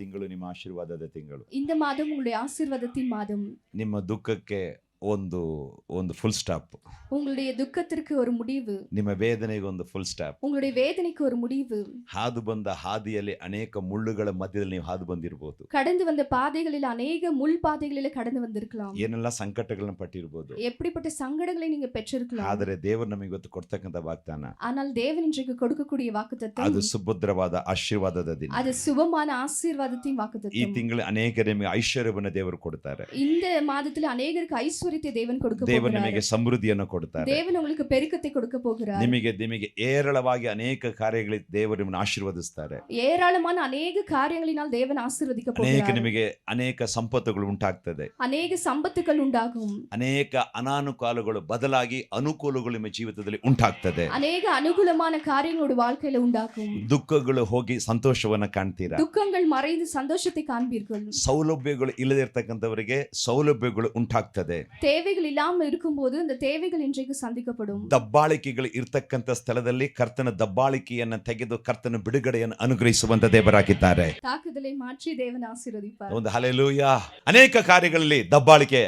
ತಿಂಗಳು ನಿಮ್ಮ ಆಶೀರ್ವಾದದ ತಿಂಗಳು. இந்த மாதம் உங்களுடைய ஆசீர்வாதத்தின் மாதம். ನಿಮ್ಮ ದುಃಖಕ್ಕೆ ಒಂದು ಫುಲ್ ಸ್ಟಾಪ್. உங்களுடைய துக்கத்திற்கு ஒரு முடிவு. ನಿಮ್ಮ ವೇದನೆಗೆ ಒಂದು ಫುಲ್ ಸ್ಟಾಪ್. உங்களுடைய வேதனைக்கு ஒரு முடிவு. ಹಾದು ಬಂದ ಹಾದಿಯಲ್ಲಿ ಅನೇಕ ಮುಳ್ಳುಗಳ ಮಧ್ಯದಲ್ಲಿ ನೀವು ಹಾದು ಬಂದಿರಬಹುದು. கடந்து வந்த பாதைகளில் அநேக முள் பாதைகளில் கடந்து வந்திருக்கலாம். ಏನೆಲ್ಲ ಸಂಕಟಗಳನ್ನು ಪಟ್ಟಿರಬಹುದು. எப்படிப்பட்ட சங்கடங்களை நீங்க பெற்றிருக்கலாம். ಆದರೆ ದೇವರು ನಮಗೆ ಇವತ್ತು ಕೊಡ್ತಕ್ಕಂತ ವಾಗ್ದಾನ, ஆனால் தேவன் இன்றைக்கு கொடுக்கக்கூடிய வாக்குத்தத்தம், ಅದು ಸುಭದ್ರವಾದ ಆಶೀರ್ವಾದದ ದಿನ. அது சுபமான ஆசீர்வாதத்தின் வாக்குத்தத்தம். ಈ ತಿಂಗಳು ಅನೇಕರಿಗೆ ಐಶ್ವರ್ಯವನ್ನು ದೇವರು ಕೊಡ್ತಾರೆ. இந்த மாதத்தில் அநேகருக்கு ஐஸ்வர்யத்தை தேவன் கொடுக்க போகிறார். ದೇವರು ನಿಮಗೆ ಸಮೃದ್ಧಿಯನ್ನು ಕೊಡ್ತಾರೆ. தேவன் உங்களுக்கு பெருக்கத்தை கொடுக்க போகிறார். ನಿಮಗೆ ಏರಳವಾಗಿ ಅನೇಕ ಕಾರ್ಯಗಳಲ್ಲಿ ದೇವರು ನಿಮ್ಮನ್ನು ಆಶೀರ್ವದಿಸ್ತಾರೆ. ஏராளமான ಅನೇಕ ಕಾರ್ಯಗಳಿனால் தேவன் ஆசீர்வதிக்க போகிறார். ನಿಮಗೆ ಅನೇಕ ಸಂಪತ್ತುಗಳು ಉಂಟಾಗ್ತದೆ. ಅನೇಕ ಸಂಪತ್ತುಗಳು ಉಂಟಾகும். ಅನೇಕ ಅನಾನುಕೂಲಗಳು ಬದಲಾಗಿ ಅನುಕೂಲಗಳು ನಿಮ್ಮ ಜೀವಿತದಲ್ಲಿ ಉಂಟಾಗ್ತದೆ. ಅನೇಕ ಅನುಕೂಲமான ಕಾರ್ಯಗಳು வாழ்க்கையில உண்டாகும். ದುಃಖಗಳು ಹೋಗಿ ಸಂತೋಷವನ್ನ ಕಾಣ್ತೀರಾ. துக்கங்கள் மறைந்து சந்தோஷத்தை காண்பீர்கள். ಸೌಲಭ್ಯಗಳು ಇಲ್ಲದಿರತಕ್ಕಂತವರಿಗೆ ಸೌಲಭ್ಯಗಳು ಉಂಟಾಗ್ತದೆ. தேவைகள் இல்லாமல் இருக்கும்போது அந்த தேவைகள் இன்றைக்கு சந்திக்கப்படும். ದಬ್ಬಾಳಿಕೆಗಳು ಇರತಕ್ಕಂತ ಸ್ಥಳದಲ್ಲಿ ಕರ್ತನ ದಬ್ಬಾಳಿಕೆಯನ್ನ ತೆಗೆದು ಕರ್ತನ ಬಿಡುಗಡೆಯನ್ನು ಅನುಗ್ರಹಿಸುವಂತ ದೇವರಾಗಿದ್ದಾರೆ. தாக்குதலை மாற்றி தேவன் ஆசீர்வதிப்பார். ಒಂದು ಹಲ್ಲೆಲೂಯಾ. ಅನೇಕ ಕಾರ್ಯಗಳಲ್ಲಿ ದಬ್ಬಾಳಿಕೆ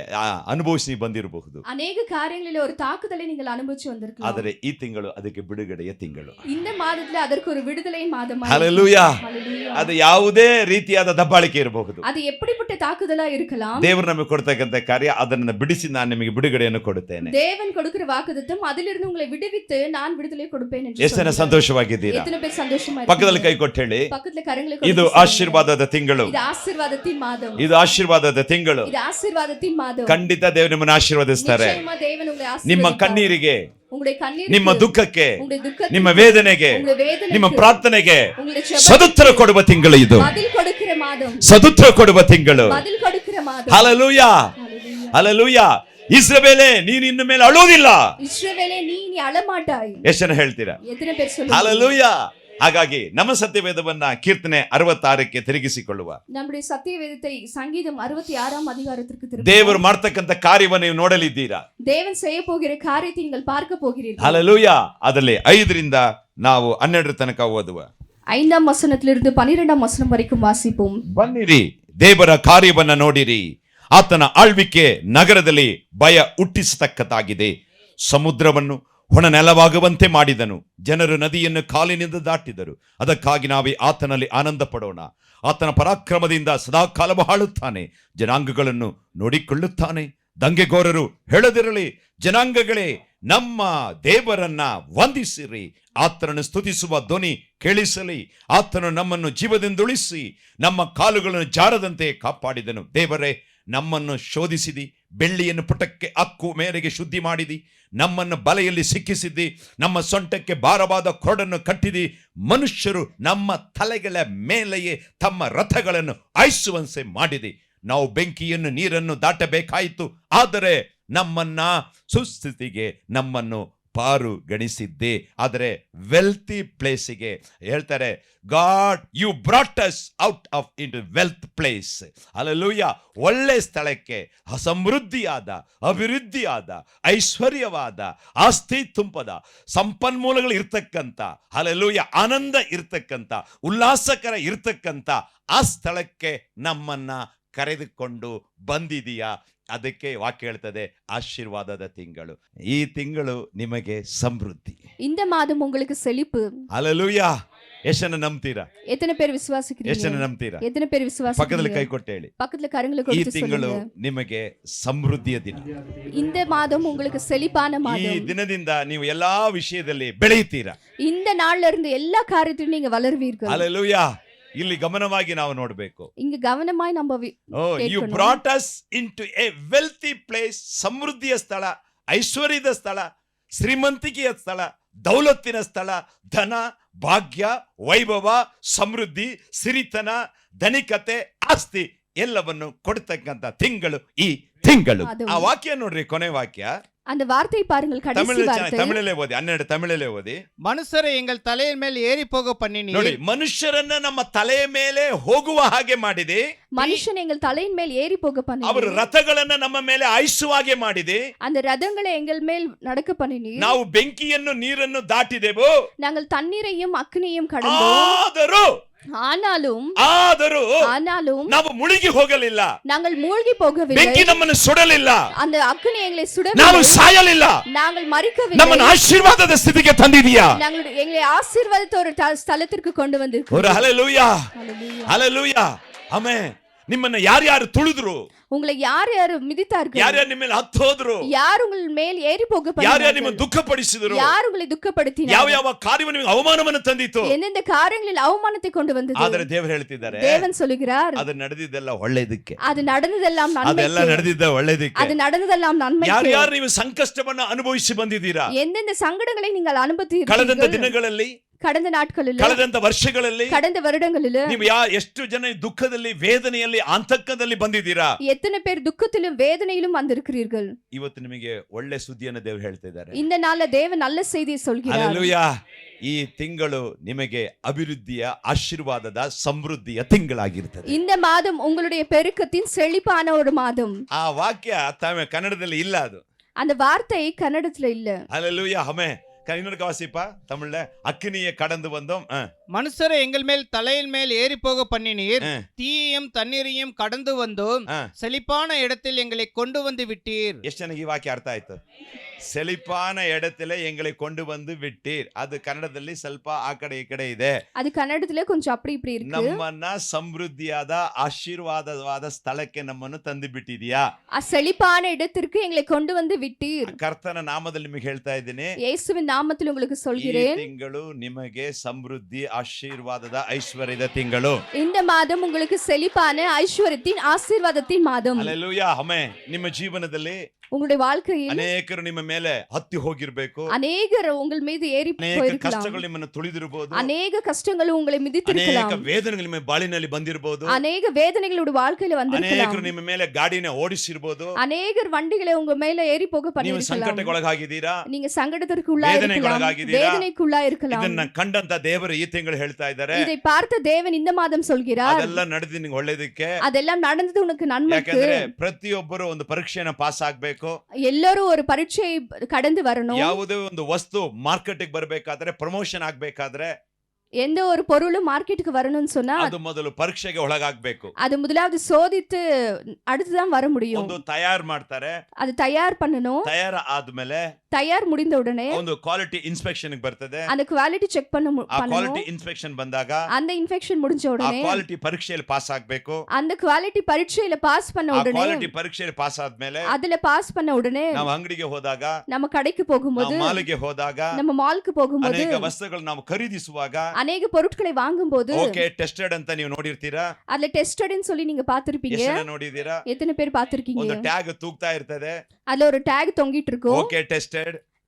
ಅನುಭವಿಸಿ ಬಂದಿರಬಹುದು. ಅನೇಕ ಕಾರ್ಯங்களில் ஒரு தாக்குதலை நீங்கள் அனுபவிச்சு வந்திருக்கலாம். ಆದರೆ ಈ ತಿಂಗಳು ಅದಕ್ಕೆ ಬಿಡುಗಡೆಯ ತಿಂಗಳು. இந்த மாதத்துல அதற்கு ஒரு விடுதலை மாதம். ಹಲ್ಲೆಲೂಯಾ. ಅದು ಯಾವುದೇ ರೀತಿಯಾದ ದಬ್ಬಾಳಿಕೆ ಇರಬಹುದು. அது எப்படிப்பட்ட தாக்குதலா இருக்கலாம். ದೇವರು ನಮಗೆ ಕೊಡ್ತಕ್ಕಂತ ಕಾರ್ಯ ಅದನ್ನ ಬಿಡಿಸಿ ನಾನು ನಿಮಗೆ ಬಿಡುಗಡೆಯನ್ನು ಕೊಡುತ್ತೇನೆ. தேவன் கொடுக்கிற வாக்குத்தத்தம் அதிலிருந்து உங்களை விடுவித்து நான் விடுதலை கொடுப்பேன் என்று ಎಷ್ಟು ಜನ ಸಂತೋಷವಾಗಿದ್ದೀರಾ? எத்தனை பேர் சந்தோஷமா ಪಕ್ಕದಲ್ಲಿ ಕೈ ಕೊಟ್ಟು ಹೇಳಿ, பக்கத்துல கரங்களை கொடு. ಇದು ಆಶೀರ್ವಾದದ ತಿಂಗಳು. இது ஆசீர்வாதத்தின் மாதம். ಇದು ಆಶೀರ್ವಾದದ ತಿಂಗಳು. இது ஆசீர்வாதத்தின் மாதம். ಖಂಡಿತ ದೇವರು ನಿಮ್ಮನ್ನು ಆಶೀರ್ವದಿಸ್ತಾರೆ. நிச்சயமா தேவன் உங்களை ஆசீர்வதிப்பார். ನಿಮ್ಮ ಕಣ್ಣೀರಿಗೆ, உங்களுடைய கண்ணீருக்கு, ನಿಮ್ಮ ದುಃಖಕ್ಕೆ, உங்களுடைய துக்கத்துக்கு, ನಿಮ್ಮ ವೇದನೆಗೆ, உங்களுடைய வேதனைக்கு, ನಿಮ್ಮ ಪ್ರಾರ್ಥನೆಗೆ உங்களுடைய ஜெபத்துக்கு ಸದುತ್ತರ ಕೊಡುವ ತಿಂಗಳು ಇದು. பதில் கொடுக்கிற மாதம். ಸದುತ್ತರ ಕೊಡುವ ತಿಂಗಳು. பதில் கொடுக்கிற மாதம். ಹಲ್ಲೆಲೂಯಾ. ಹಲ್ಲೆಲೂಯಾ. ಇಸ್ರಾಯೇಲೇ, ನೀನು ಇನ್ನು ಮೇಲೆ ಅಳುವುದಿಲ್ಲ. ಇಸ್ರಾಯೇಲೇ, ನೀ ಅಳಮಾಟಾಯಿ. ಎಷ್ಟು ಜನ ಹೇಳ್ತೀರಾ? ಎತ್ತನೆ ಪೇರ್ சொல்லுங்க. ಹಲ್ಲೆಲೂಯಾ. ಹಾಗಾಗಿ ನಮ್ಮ ಸತ್ಯವೇದವನ್ನ ಕೀರ್ತನೆ 66ಕ್ಕೆ ತಿರುಗಿಸಿಕೊಳ್ಳುವ. நம்முடைய சத்தியவேதத்தை சங்கீதம் 66ஆம் அதிகாரத்திற்கு திருப்பி ದೇವರು ಮಾಡ್ತಕ್ಕಂತ ಕಾರ್ಯವನ್ನು ನೀವು ನೋಡಲಿದ್ದೀರಾ. தேவன் செய்ய போகிற காரியத்தை நீங்கள் பார்க்க போகிறீர்கள். ಹಲ್ಲೆಲೂಯಾ. ಅದರಲ್ಲಿ 5ರಿಂದ ನಾವು 12 ತನಕ ಓದುವ. 5ஆம் வசனத்திலிருந்து 12ஆம் வசனம் வரைக்கும் வாசிப்போம். ಬನ್ನಿರಿ, ದೇವರ ಕಾರ್ಯವನ್ನ ನೋಡಿರಿ. ಆತನ ಆಳ್ವಿಕೆ ನಗರದಲ್ಲಿ ಭಯ ಹುಟ್ಟಿಸತಕ್ಕದ್ದಾಗಿದೆ. ಸಮುದ್ರವನ್ನು ಹೊಣ ನೆಲವಾಗುವಂತೆ ಮಾಡಿದನು. ಜನರು ನದಿಯನ್ನು ಕಾಲಿನಿಂದ ದಾಟಿದರು. ಅದಕ್ಕಾಗಿ ನಾವೇ ಆತನಲ್ಲಿ ಆನಂದ ಪಡೋಣ. ಆತನ ಪರಾಕ್ರಮದಿಂದ ಸದಾಕಾಲವು ಆಳುತ್ತಾನೆ. ಜನಾಂಗಗಳನ್ನು ನೋಡಿಕೊಳ್ಳುತ್ತಾನೆ. ದಂಗೆಗೋರರು ಹೇಳದಿರಲಿ. ಜನಾಂಗಗಳೇ, ನಮ್ಮ ದೇವರನ್ನ ವಂದಿಸಿರಿ. ಆತನನ್ನು ಸ್ತುತಿಸುವ ಧ್ವನಿ ಕೇಳಿಸಲಿ. ಆತನು ನಮ್ಮನ್ನು ಜೀವದಿಂದುಳಿಸಿ ನಮ್ಮ ಕಾಲುಗಳನ್ನು ಜಾರದಂತೆ ಕಾಪಾಡಿದನು. ದೇವರೇ, ನಮ್ಮನ್ನು ಶೋಧಿಸಿದಿ. ಬೆಳ್ಳಿಯನ್ನು ಪುಟಕ್ಕೆ ಅಕ್ಕು ಮೇರೆಗೆ ಶುದ್ಧಿ ಮಾಡಿದಿ. ನಮ್ಮನ್ನು ಬಲೆಯಲ್ಲಿ ಸಿಕ್ಕಿಸಿದ್ದಿ. ನಮ್ಮ ಸೊಂಟಕ್ಕೆ ಭಾರವಾದ ಕೊರಡನ್ನು ಕಟ್ಟಿದಿ. ಮನುಷ್ಯರು ನಮ್ಮ ತಲೆಗಳ ಮೇಲೆಯೇ ತಮ್ಮ ರಥಗಳನ್ನು ಹಾಯಿಸುವಂತೆ ಮಾಡಿದಿ. ನಾವು ಬೆಂಕಿಯನ್ನು ನೀರನ್ನು ದಾಟಬೇಕಾಯಿತು, ಆದರೆ ನಮ್ಮನ್ನ ಸುಸ್ಥಿತಿಗೆ ನಮ್ಮನ್ನು ಪಾರು ಗಣಿಸಿದ್ದೆ. ಆದರೆ ವೆಲ್ತಿ ಪ್ಲೇಸಿಗೆ ಹೇಳ್ತಾರೆ, God you brought us out of in wealth place. Hallelujah. ಒಳ್ಳೆ ಸ್ಥಳಕ್ಕೆ, ಸಮೃದ್ಧಿಯಾದ, ಅಭಿವೃದ್ಧಿಯಾದ, ಐಶ್ವರ್ಯವಾದ, ಆಸ್ತಿ ತುಂಬದ, ಸಂಪನ್ಮೂಲಗಳು ಇರ್ತಕ್ಕಂಥ, ಹಲ್ಲೆಲೂಯಾ, ಆನಂದ ಇರ್ತಕ್ಕಂಥ, ಉಲ್ಲಾಸಕರ ಇರ್ತಕ್ಕಂಥ ಆ ಸ್ಥಳಕ್ಕೆ ನಮ್ಮನ್ನ ಕರೆದುಕೊಂಡು ಬಂದಿದೀಯಾ? ಅದಕ್ಕೆ ವಾಕ್ಯ ಹೇಳ್ತದೆ, ಆಶೀರ್ವಾದದ ತಿಂಗಳು. ಈ ತಿಂಗಳು ನಿಮಗೆ ಸಮೃದ್ಧಿ. இந்த மாதம் உங்களுக்கு செழிப்பு. ಹಲ್ಲೆಲೂಯಾ. ಎಷ್ಟನ್ನ ನಂಬ್ತೀರಾ? எத்தனை பேர் விசுவாசிக்கிறீங்க? ಎಷ್ಟನ್ನ ನಂಬ್ತೀರಾ? எத்தனை பேர் விசுவாசிக்கிறீங்க? ಪಕ್ಕದಲ್ಲಿ ಕೈ ಕೊಟ್ಟು ಹೇಳಿ, பக்கத்துல கரங்களை ಈ கொடுத்து ತಿಂಗಳು சொல்லுங்க. ನಿಮಗೆ ಸಮೃದ್ಧಿಯ ದಿನ. இந்த மாதம் உங்களுக்கு செழிப்பான ಈ மாதம். ದಿನದಿಂದ ನೀವು ಎಲ್ಲಾ ವಿಷಯದಲ್ಲಿ ಬೆಳೆಯುತ್ತೀರಾ. இந்த நாள்ல இருந்து எல்லா காரியத்திலும் நீங்க வளருவீர்கள். ಹಲ್ಲೆಲೂಯಾ. ಇಲ್ಲಿ ಗಮನವಾಗಿ ನಾವು ನೋಡಬೇಕು. இங்க கவனமாய் நம்ம you brought us into a wealthy place. ಸಮೃದ್ಧಿಯ ಸ್ಥಳ, ಐಶ್ವರ್ಯದ ಸ್ಥಳ, ಶ್ರೀಮಂತಿಕೆಯ ಸ್ಥಳ, ದೌಲತ್ತಿನ ಸ್ಥಳ, ಧನ, ಭಾಗ್ಯ, ವೈಭವ, ಸಮೃದ್ಧಿ, ಸಿರಿತನ, ಧನಿಕತೆ, ಆಸ್ತಿ ಎಲ್ಲವನ್ನು ಕೊಡ್ತಕ್ಕಂತ ತಿಂಗಳು ಈ ತಿಂಗಳು. ಆ ವಾಕ್ಯ ನೋಡ್ರಿ, ಕೊನೆ ವಾಕ್ಯ. அந்த வார்த்தை பாருங்கள், கடைசி வார்த்தை. ತಮಿಳಲ್ಲೇ ಓದಿ, 12 ತಮಿಳಲ್ಲೇ ಓದಿ. ಮನುಷ್ಯರೇ ಎಂಗಲ್ ತಲೆಯ ಮೇಲೆ ಏರಿ ಹೋಗೋ ಪನ್ನಿನಿ. ನೋಡಿ, ಮನುಷ್ಯರನ್ನ ನಮ್ಮ ತಲೆಯ ಮೇಲೆ ಹೋಗುವ ಹಾಗೆ ಮಾಡಿದೆ. மனுஷன் எங்கள் தலையின் மேல் ஏறி போக பண்ணினீர். ಅವರು ರಥಗಳನ್ನ ನಮ್ಮ ಮೇಲೆ ಹಾಯಿಸುವ ಹಾಗೆ ಮಾಡಿದೆ. அந்த ரதங்களை எங்கள் மேல் நடக்க பண்ணினீர். ನಾವು ಬೆಂಕಿಯನ್ನು ನೀರನ್ನು ದಾಟಿದೆವು. நாங்கள் தண்ணீரையும் அக்னியையும் கடந்தோம். ಆದರೂ ஆனாலும் ಆದರೂ ನಾವು ಮುಳುಗಿ ಹೋಗಲಿಲ್ಲ, நாங்கள் மூழ்கி போகவில்லை, ಬೆಂಕಿ ನಮ್ಮನ್ನು ಸುಡಲಿಲ್ಲ, அந்த ಅಗ್ನಿ எங்களை ನಾವು சுடவில்லை, ಸಾಯಲಿಲ್ಲ, நாங்கள் மரிக்கவில்லை, ನಮ್ಮನ್ನು ಆಶೀರ್ವಾದದ ಸ್ಥಿತಿಗೆ ತಂದಿದೀಯಾ. நாங்கள் எங்களை ஆசீர்வாதத்த ஒரு ஸ்தலத்திற்கு கொண்டு வந்திருக்கிறோம். ஒரு ஹalleluya, ஹalleluya, ஹalleluya, ஆமென். ನಿಮ್ಮನ್ನ ಯಾರ್ಯಾರು ತುಳಿದ್ರು, உங்களை யார் யார் மிதித்தார்கள், ಯಾರ್ಯಾರು ನಿಮ್ಮ ಮೇಲೆ ಹತ್ತು ಹೋದ್ರು, யார் உங்கள் மேல் ஏறி போக ಯಾರ್ಯಾರು ನಿಮ್ಮ பண்ணினார்கள், ದುಃಖಪಡಿಸಿದ್ರು, யார் உங்களை துக்கப்படுத்தினார்கள், ಯಾವ ಯಾವ ಕಾರ್ಯವು ನಿಮಗೆ ಅವಮಾನವನ್ನು ತಂದಿತ್ತು. எந்தெந்த காரியங்களில் அவமானத்தை கொண்டு வந்தது. ಆದರೆ ದೇವರು ಹೇಳ್ತಿದ್ದಾರೆ, தேவன் சொல்லுகிறார், ಅದು ನಡೆದಿದ್ದೆಲ್ಲ ಒಳ್ಳೆಯದಕ್ಕೆ, அது நடந்ததெல்லாம் ಅದೆಲ್ಲ நன்மைக்கு, ನಡೆದಿದ್ದ ಒಳ್ಳೆಯದಕ್ಕೆ. அது நடந்ததெல்லாம் நன்மைக்கு. ಯಾರ್ಯಾರು ನೀವು ಸಂಕಷ್ಟವನ್ನ ಅನುಭವಿಸಿ ಬಂದಿದ್ದೀರಾ, எந்தெந்த சங்கடங்களை நீங்கள் ಕಳೆದಂತ அனுபவித்தீர்கள் ದಿನಗಳಲ್ಲಿ, கடந்த நாட்களில், ಕಳೆದಂತ ವರ್ಷಗಳಲ್ಲಿ, கடந்த வருடங்களில் ನೀವು ಎಷ್ಟು ಜನ ದುಃಖದಲ್ಲಿ, ವೇದನೆಯಲ್ಲಿ, ಆತಂಕದಲ್ಲಿ ಬಂದಿದ್ದೀರಾ. எத்தனை பேர் துக்கத்திலும் வேதனையிலும் வந்திருக்கிறீர்கள். ಇವತ್ತು ನಿಮಗೆ ಒಳ್ಳೆ ಸುದ್ದಿಯನ್ನು ದೇವರು ಹೇಳ್ತಾ ಇದ್ದಾರೆ. இந்த நாள்ல தேவன் நல்ல செய்தியை சொல்கிறார். ಹಲ್ಲೆಲೂಯಾ. ಈ ತಿಂಗಳು ನಿಮಗೆ ಅಭಿವೃದ್ಧಿಯ, ಆಶೀರ್ವಾದದ, ಸಮೃದ್ಧಿಯ ತಿಂಗಳಾಗಿರ್ತದೆ. இந்த மாதம் உங்களுடைய பெருக்கத்தின் செழிப்பான ஒரு மாதம். ಆ ವಾಕ್ಯ ಕನ್ನಡದಲ್ಲಿ ಇಲ್ಲ, ಅದು அந்த வார்த்தை கன்னடத்துல இல்ல. ஹல்லேலூயா. ஆமென். இன்னொரு வாசிப்பா தமிழ்ல. அக்கினியை கடந்து வந்தோம், மனுஷரை எங்கள் மேல் தலையின் மேல் ஏறி போக பண்ணினீர், தீயையும் தண்ணீரையும் கடந்து வந்தோம், செழிப்பான இடத்தில் எங்களை கொண்டு வந்து விட்டீர். ಎಷ್ಟು ಜನಕ್ಕೆ ಈ ವಾಕ್ಯ ಅರ್ಥ ಆಯ್ತು? ಸೆಳಿಪಾನ ಎಡತಿಲೆ ಎಂಗಳೆ ಕೊಂಡು ಬಂದು ಬಿಟ್ಟೀರ್. ಅದು ಕನ್ನಡದಲ್ಲಿ ಸ್ವಲ್ಪ ಆ ಕಡೆ ಈ ಕಡೆ ಇದೆ. ಅದು ಕನ್ನಡದಲ್ಲಿ ಕೊಂಚ ಅಪ್ಪಡಿ ಇಪ್ಪಡಿ ಇருக்கு. ನಮ್ಮನ್ನ ಸಮೃದ್ಧಿಯಾದ, ಆಶೀರ್ವಾದವಾದ ಸ್ಥಳಕ್ಕೆ ನಮ್ಮನ್ನು ತಂದು ಬಿಟ್ಟಿದ್ಯಾ. ಆ ಸೆಳಿಪಾನ இடத்திற்கு எங்களை கொண்டு வந்து விட்டீர். ಕರ್ತನ ನಾಮದಲ್ಲಿ ನಿಮಗೆ ಹೇಳ್ತಾ ಇದ್ದೀನಿ, ಯೇಸುವಿನ ನಾಮದಲ್ಲಿ உங்களுக்கு சொல்கிறேன், ಈ ತಿಂಗಳು ನಿಮಗೆ ಸಮೃದ್ಧಿ, ಆಶೀರ್ವಾದದ, ಐಶ್ವರ್ಯದ ತಿಂಗಳು. இந்த மாதம் உங்களுக்கு செழிப்பான ஐஸ்வர்யத்தின் ஆசீர்வாதத்தின் மாதம். ಹಲ್ಲೆಲೂಯಾ. ಆಮೆನ್. ನಿಮ್ಮ ಜೀವನದಲ್ಲಿ உங்களுடைய வாழ்க்கையில் ಅನೇಕರು ನಿಮ್ಮ ಮೇಲೆ ಹತ್ತಿ ಹೋಗಿರಬೇಕು, அநேகர் உங்கள் மீது ஏறி ಅನೇಕ போயிருக்கலாம், ಕಷ್ಟಗಳು ನಿಮ್ಮನ್ನು ತುಳಿದಿರಬಹುದು, அநேக கஷ்டங்கள் உங்களை ಅನೇಕ மிதித்திருக்கலாம், ವೇದನೆಗಳು ನಿಮ್ಮ ಬಾಳಿನಲ್ಲಿ ಬಂದಿರಬಹುದು, அநேக வேதனைகளோட வாழ்க்கையில வந்திருக்கலாம், ಅನೇಕರು ನಿಮ್ಮ ಮೇಲೆ ಗಾಡಿನ ಓಡಿಸಿರಬಹುದು, அநேகர் வண்டிகளை உங்க மேல ஏறி போக ನೀವು பண்ணிருக்கலாம், ಸಂಕಟಕ್ಕೊಳಗಾಗಿದ್ದೀರಾ, நீங்க சங்கடத்திற்கு உள்ளாயிருக்கலாம், ವೇದನೆಗೊಳಗಾಗಿದ್ದೀರಾ, வேதனைக்குள்ளாயிருக்கலாம். ಇದನ್ನ ಕಂಡಂತ ದೇವರು ಈ ತಿಂಗಳು ಹೇಳ್ತಾ ಇದ್ದಾರೆ, இதை பார்த்த தேவன் இந்த மாதம் சொல்கிறார், ಅದೆಲ್ಲ ನಡೆದು ನಿಮಗೆ ಒಳ್ಳೇದಕ್ಕೆ. அதெல்லாம் நடந்தது உனக்கு நன்மைக்கு. ಯಾಕಂದ್ರೆ ಪ್ರತಿಯೊಬ್ಬರು ಒಂದು ಪರೀಕ್ಷೆನ ಪಾಸ್ ಆಗ್ಬೇಕು. ಎಲ್ಲರೂ ஒரு பரீட்சையை கடந்து வரணும். ಯಾವುದೇ ಒಂದು ವಸ್ತು ಮಾರ್ಕೆಟ್ಗೆ ಬರಬೇಕಾದ್ರೆ, ಪ್ರಮೋಷನ್ ಆಗ್ಬೇಕಾದ್ರೆ, எந்த ஒரு பொருளும் மார்க்கெட்டுக்கு வரணும்னு சொன்னா ಅದು ಮೊದಲು ಪರೀಕ್ಷೆಗೆ ಒಳಗಾಗಬೇಕು. அது முதலாவது சோதித்து அடுத்துதான் வர முடியும். ಒಂದು ತಯಾರು ಮಾಡ್ತಾರೆ, அது தயார் பண்ணணும். ತಯಾರ ಆದ್ಮೇಲೆ தயார் முடிந்த உடனே ಒಂದು ಕ್ವಾಲಿಟಿ ಇನ್ಸ್ಪೆಕ್ಷನ್ ಬರ್ತದೆ. அந்த குவாலிಟಿ ಚೆಕ್ ಆ ಕ್ವಾಲಿಟಿ ಇನ್ಸ್ಪೆಕ್ಷನ್ ಬಂದಾಗ, அந்த இன்ஃபெக்ஷன் முடிஞ்ச ಆ உடனே ಕ್ವಾಲಿಟಿ ಪರೀಕ್ಷೆಯಲ್ಲಿ ಪಾಸ್ ಆಗ್ಬೇಕು. அந்த குவாலிಟಿ ಪರೀಕ್ಷೆயில ಪಾಸ್ பண்ண ಆ உடனே, ಕ್ವಾಲಿಟಿ ಪರೀಕ್ಷೆಯಲ್ಲಿ ಪಾಸ್ ಆದ್ಮೇಲೆ அதுல பாஸ் பண்ண உடனே ನಾವು ಅಂಗಡಿಗೆ ಹೋದಾಗ, நம்ம கடைக்கு போகும்போது, ನಾವು ಮಾಲಿಗೆ ಹೋದಾಗ, நம்ம மாலுக்கு போகும்போது, ಅನೇಕ ವಸ್ತುಗಳು ನಾವು ಖರೀದಿಸುವಾಗ, அநேக பொருட்களை வாங்கும்போது, ಓಕೆ ಟೆಸ್ಟೆಡ್ ಅಂತ ನೀವು ನೋಡಿರ್ತೀರಾ, அதுல டெஸ்டட்னு சொல்லி நீங்க பாத்திருப்பீங்க. ಎಷ್ಟು ಜನ ನೋಡಿದೀರಾ? எத்தனை பேர் பாத்திருக்கீங்க? ಒಂದು ಟ್ಯಾಗ್ ತೂಗ್ತಾ ಇರ್ತದೆ, அதுல ஒரு டேக் தொங்கிட்டு இருக்கும், ಓಕೆ ಟೆಸ್ಟೆಡ್.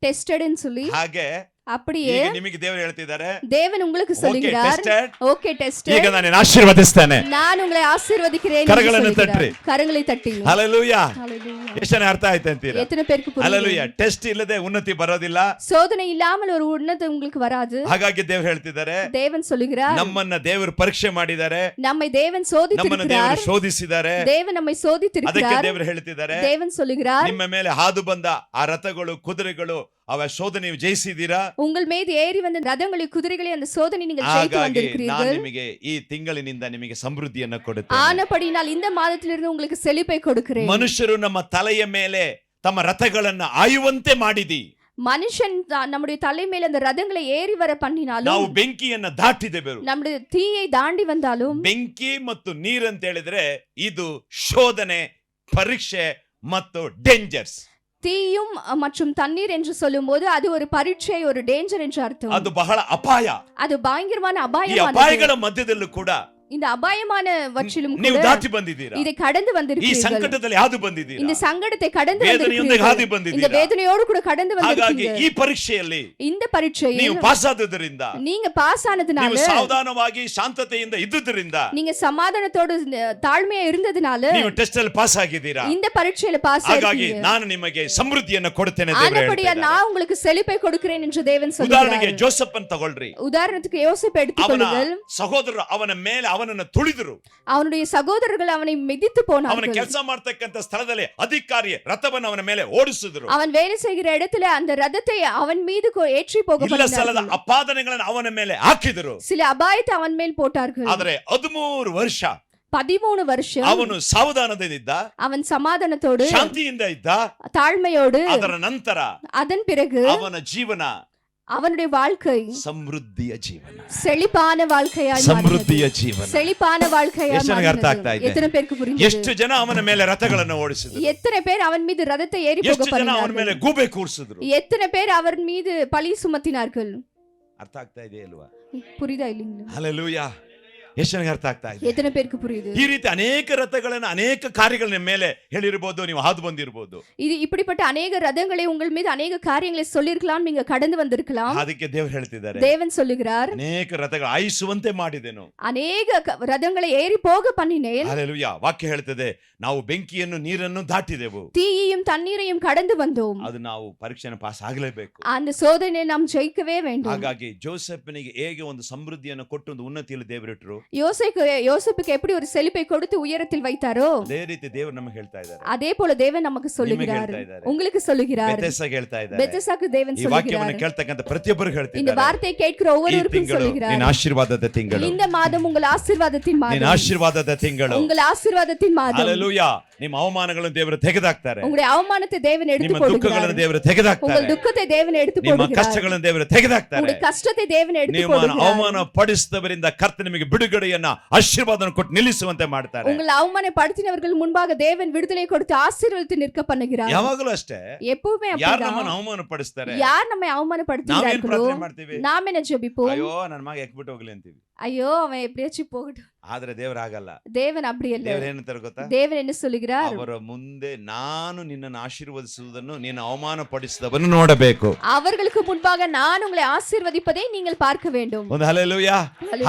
டெஸ்டட்னு சொல்லி. ಹಾಗೆ அப்படியே ಈಗ ನಿಮಗೆ ದೇವರು ಹೇಳ್ತಿದ್ದಾರೆ, தேவன் உங்களுக்கு சொல்லுகிறார், ಟೆಸ್ಟೆಡ್, ஓகே டெஸ்டட், ಈಗ ನಾನು ಆಶೀರ್ವದಿಸ್ತೇನೆ. நான் உங்களை ஆசீர்வதிக்கிறேன் என்று கரಗಳನ್ನು சொல்லுகிறார். தட்டி. கரங்களை தட்டி. ಹಲ್ಲೆಲೂಯಾ. ஹalleluya. ಎಷ್ಟು ಜನ ಅರ್ಥ ಆಯ್ತು ಅಂತೀರಾ? எத்தனை பேருக்கு புரியுது? ಹಲ್ಲೆಲೂಯಾ. ಟೆಸ್ಟ್ ಇಲ್ಲದೆ ಉನ್ನತಿ ಬರೋದಿಲ್ಲ. சோதனை இல்லாமல் ஒரு உன்னதம் உங்களுக்கு வராது. ಹಾಗಾಗಿ ದೇವರು ಹೇಳ್ತಿದ್ದಾರೆ, தேவன் சொல்லுகிறார், ನಮ್ಮನ್ನ ದೇವರು ಪರೀಕ್ಷೆ ಮಾಡಿದ್ದಾರೆ, நம்மை தேவன் ನಮ್ಮನ್ನ சோதித்திருக்கிறார், ದೇವರು ಶೋಧಿಸಿದ್ದಾರೆ. தேவன் நம்மை ಅದಕ್ಕೆ சோதித்திருக்கிறார். ದೇವರು ಹೇಳ್ತಿದ್ದಾರೆ, தேவன் சொல்லுகிறார், ನಿಮ್ಮ ಮೇಲೆ ಹಾದು ಬಂದ ಆ ರಥಗಳು, ಕುದುರೆಗಳು, ಅವ ಶೋಧನೆ ಜಯಿಸಿದ್ದೀರಾ. உங்கள் மீது ஏறி வந்த ரதங்களை, குதிரைகளை, அந்த சோதனை நீங்கள் ஜெயித்து ಹಾಗಾಗಿ ನಾನು வந்திருக்கிறீர்கள். ನಿಮಗೆ ಈ ತಿಂಗಳಿನಿಂದ ನಿಮಗೆ ಸಮೃದ್ಧಿಯನ್ನು ಕೊಡುತ್ತೇನೆ. ஆனபடினால் இந்த மாதத்திலிருந்து உங்களுக்கு செழிப்பை கொடுக்கிறேன். ಮನುಷ್ಯರು ನಮ್ಮ ತಲೆಯ ಮೇಲೆ ತಮ್ಮ ರಥಗಳನ್ನ ಆಯುವಂತೆ ಮಾಡಿದಿ. மனுஷன் நம்முடைய தலை மேல அந்த ரதங்களை ஏறி வர ನಾವು பண்ணினாலும், ಬೆಂಕಿಯನ್ನ ದಾಟಿದೆವು. நம்முடைய தீயை தாண்டி வந்தாலும், ಬೆಂಕಿ ಮತ್ತು ನೀರಂತ ಹೇಳಿದ್ರೆ ಇದು ಶೋಧನೆ, ಪರೀಕ್ಷೆ ಮತ್ತು ಡೇಂಜರ್ಸ್. தீயும் மற்றும் தண்ணீர் என்று சொல்லும்போது அது ஒரு பரீட்சை, ஒரு டேஞ்சர் என்று அர்த்தம். ಅದು ಬಹಳ ಅಪಾಯ. அது பயங்கரமான ಈ அபாயமானது. ಅಪಾಯಗಳ ಮಧ್ಯದಲ್ಲೂ ಕೂಡ இந்த அபாயமானவற்றிலும் ನೀವು கூட ದಾಟಿ ಬಂದಿದ್ದೀರಾ. இதை கடந்து ಈ வந்திருக்கிறீர்கள். ಸಂಕಟದಲ್ಲಿ ಹಾದು ಬಂದಿದ್ದೀರಾ. இந்த சங்கடத்தை கடந்து ವೇದನೆಯೊಂದಿಗೆ ಹಾದು வந்திருக்கிறீர்கள். இந்த ಬಂದಿದ್ದೀರಾ. வேதனையோடு கூட கடந்து ಹಾಗಾಗಿ வந்திருக்கிறீர்கள். ಈ ಪರೀಕ್ಷೆಯಲ್ಲಿ இந்த பரீட்சையில் ನೀವು ಪಾಸ್ ಆದದರಿಂದ, நீங்க பாஸ் ನೀವು ஆனதுனால, ಸಾವಧಾನವಾಗಿ ಶಾಂತತೆಯಿಂದ ಇದ್ದುದರಿಂದ, நீங்க சமாதானத்தோடு தாழ்மையா இருந்ததுனால ನೀವು ಟೆಸ್ಟ್ ಅಲ್ಲಿ ಪಾಸ್ ಆಗಿದ್ದೀರಾ. இந்த பரீட்சையில பாஸ் ಹಾಗಾಗಿ ஆயிருக்கீங்க. ನಾನು ನಿಮಗೆ ಸಮೃದ್ಧಿಯನ್ನು ಕೊಡುತ್ತೇನೆ ದೇವರು ஆனபடியா ಹೇಳ್ತಿದ್ದಾರೆ. நான் உங்களுக்கு செழிப்பை கொடுக்கிறேன் என்று தேவன் ಉದಾಹರಣೆಗೆ சொல்கிறார். ಜೋಸೆಫ್ ಅನ್ನು ತಗೊಳ್ರಿ. உதாரணத்துக்கு யோசேப்பை ಅವನ எடுத்துக்கொள்ளுங்கள். ಸಹೋದರರು ಅವನ ಮೇಲೆ, ಅವನ ಅವನನ್ನು ತುಳಿದರು. அவனுடைய சகோதரர்கள் அவனை மிதித்து ಅವನ போனார்கள். ಕೆಲಸ ಮಾಡ್ತಕ್ಕಂಥ ಸ್ಥಳದಲ್ಲಿ ಅಧಿಕಾರಿ ರಥವನ್ನು ಅವನ ಮೇಲೆ ಓಡಿಸಿದ್ರು. அவன் வேலை செய்கிற இடத்துல அந்த ரதத்தை அவன் மீது ஏற்றி போக ಇಲ್ಲ ಸ್ಥಳದ பண்ணினார்கள். ಅಪಾದನೆಗಳನ್ನು ಅವನ ಮೇಲೆ ಹಾಕಿದರು. சில அபாயத்தை அவன் மேல் போட்டார்கள். ಆದರೆ 13 ವರ್ಷ 13 வருஷம் ಅವನು ಸಾವಧಾನದಿಂದ அவன் சமாதானத்தோடு ಶಾಂತಿಯಿಂದ ಇದ್ದ. தாழ்மையோடு ಅದರ ನಂತರ அதன் பிறகு ಅವನ ಜೀವನ அவனுடைய வாழ்க்கை ಸಮೃದ್ಧಿಯ ಜೀವನ, செழிப்பான வாழ்க்கையாய் ಸಮೃದ್ಧಿಯ ಜೀವನ. செழிப்பான வாழ்க்கையாய் ಎಷ್ಟು ಜನಕ್ಕೆ ಅರ್ಥ ಆಗ್ತಾ ಇದೆ? எத்தனை பேருக்கு புரியுது? ಎಷ್ಟು ಜನ ಅವನ ಮೇಲೆ ರಥಗಳನ್ನು ಓಡಿಸಿದ್ರು? எத்தனை பேர் அவன் மீது ரதத்தை ஏறி போக ಎಷ್ಟು ಜನ ಅವನ ಮೇಲೆ பண்ணினார்கள்? ಗೂಬೆ ಕೂರಿಸಿದ್ರು? எத்தனை பேர் அவன் மீது பழி சுமத்தினார்கள்? ಅರ್ಥ ಆಗ್ತಾ ಇದೆ ಅಲ್ವಾ? புரியுதா இல்லைங்களா? ಹಲ್ಲೆಲೂಯಾ. ಎಷ್ಟು ಜನಕ್ಕೆ ಅರ್ಥ ಆಗ್ತಾ ಇದೆ? எத்தனை பேருக்கு புரியுது? ಈ ರೀತಿ ಅನೇಕ ರಥಗಳನ್ನು ಅನೇಕ ಕಾರ್ಯಗಳ ನಿಮ್ಮ ಮೇಲೆ ಹೇಳಿರಬಹುದು, ನೀವು ಹಾದು ಬಂದಿರಬಹುದು. இது இப்படிப்பட்ட அநேக ரதங்களை உங்கள் மீது அநேக காரியங்களை சொல்லிருக்கலாம், நீங்க கடந்து வந்திருக்கலாம். ಅದಕ್ಕೆ ದೇವರು ಹೇಳ್ತಿದ್ದಾರೆ, தேவன் சொல்லுகிறார், ಅನೇಕ ರಥಗಳು ಆಯಿಸುವಂತೆ ಮಾಡಿದೆನು. அநேக ரதங்களை ஏறி போக பண்ணினேன். ಹಲ್ಲೆಲೂಯಾ. ವಾಕ್ಯ ಹೇಳ್ತದೆ, ನಾವು ಬೆಂಕಿಯನ್ನು ನೀರನ್ನು ದಾಟಿದೆವು. தீயையும் தண்ணீரையும் கடந்து வந்தோம். ಅದು ನಾವು ಪರೀಕ್ಷೆಯನ್ನು ಪಾಸ್ ಆಗಲೇಬೇಕು. அந்த சோதனையை நாம் ஜெயிக்கவே வேண்டும். ಹಾಗಾಗಿ ಜೋಸೆಫನಿಗೆ ಹೇಗೆ ಒಂದು ಸಮೃದ್ಧಿಯನ್ನು ಕೊಟ್ಟು ಒಂದು ಉನ್ನತಿಯಲ್ಲಿ ದೇವರಿಟ್ಟರು, யோசேப்புக்கு எப்படி ஒரு செழிப்பை கொடுத்து உயரத்தில் வைத்தாரோ ಅದೇ ರೀತಿ ದೇವರು ನಮಗೆ ಹೇಳ್ತಾ ಇದ್ದಾರೆ. அதே போல தேவன் நமக்கு சொல்லுகிறார், உங்களுக்கு சொல்லுகிறார். ಬೆಥೆಸ್ದಾಗೆ ಹೇಳ್ತಾ ಇದ್ದಾರೆ. பெத்தேசாக்கு தேவன் ಈ ವಾಕ್ಯವನ್ನು சொல்லுகிறார். ಕೇಳ್ತಕ್ಕಂಥ ಪ್ರತಿಯೊಬ್ಬರು இந்த ಹೇಳ್ತಿದ್ದಾರೆ, வார்த்தையை கேட்கிற ಈ ஒவ்வொருவருக்கும் ತಿಂಗಳು சொல்லுகிறார், ನಿನ್ನ ಆಶೀರ್ವಾದದ ತಿಂಗಳು, இந்த மாதம் உங்கள் ஆசீர்வாதத்தின் ನಿನ್ನ மாதம், ಆಶೀರ್ವಾದದ ತಿಂಗಳು. உங்கள் ஆசீர்வாதத்தின் மாதம். ಹಲ್ಲೆಲೂಯಾ. ನಿಮ್ಮ ಅವಮಾನಗಳನ್ನು ದೇವರು ತೆಗೆದಾಕ್ತಾರೆ, உங்களுடைய அவமானத்தை தேவன் எடுத்து ನಿಮ್ಮ போடுகிறார். ದುಃಖಗಳನ್ನು ದೇವರು ತೆಗೆದಾಕ್ತಾರೆ, உங்கள் துக்கத்தை தேவன் எடுத்து ನಿಮ್ಮ போடுகிறார். ಕಷ್ಟಗಳನ್ನು ದೇವರು ತೆಗೆದಾಕ್ತಾರೆ. உங்களுடைய கஷ்டத்தை தேவன் எடுத்து ನಿಮ್ಮನ್ನು போடுகிறார். ಅವಮಾನ ಪಡಿಸಿದವರಿಂದ ಕರ್ತನ ನಿಮಗೆ ಬಿಡುಗಡೆಯನ್ನ ಆಶೀರ್ವಾದನ ಕೊಟ್ಟು ನಿಲ್ಲಿಸುವಂತೆ ಮಾಡ್ತಾರೆ. உங்கள் அவமானப்படுத்தினவர்கள் முன்பாக தேவன் விடுதலை கொடுத்து ஆசீர்வதித்து நிற்க பண்ணுகிறார். ಯಾವಾಗಲೂ ಅಷ್ಟೇ, எப்பவுமே ಯಾರು அப்படிதான். ನಮ್ಮನ್ನು ಅವಮಾನ ಪಡಿಸ್ತಾರೆ, யார் நம்மை ನಾವೇನ್ அவமானப்படுத்துகிறார்களோ ಪ್ರಾರ್ಥನೆ ಮಾಡ್ತೀವಿ? நாம் என்ன ஜெபிப்போம்? ಅಯ್ಯೋ ನನ್ನ ಮಗ ಎಕ್ಬಿಟ್ಟು ಹೋಗ್ಲಿ ಅಂತೀವಿ. ஐயோ அவன் எப்படியாச்சும் போகட்டும். ಆದ್ರೆ ದೇವರಾಗಲ್ಲ. தேவன் அப்படி அல்ல. ದೇವ್ರ ಏನಂತಾರೆ ಗೊತ್ತಾ? தேவன் என்ன சொல்லுகிறார்? ಅವರ ಮುಂದೆ ನಾನು ನಿನ್ನನ್ನು ಆಶೀರ್ವದಿಸುವುದನ್ನು ನೀನು ಅವಮಾನ ಪಡಿಸಿದವನು ನೋಡಬೇಕು. அவர்களுக்கு முன்பாக நான் உங்களை ஆசீர்வதிப்பதை நீங்கள் பார்க்க வேண்டும். ಒಂದು ಹಲ್ಲೆಲೂಯಾ.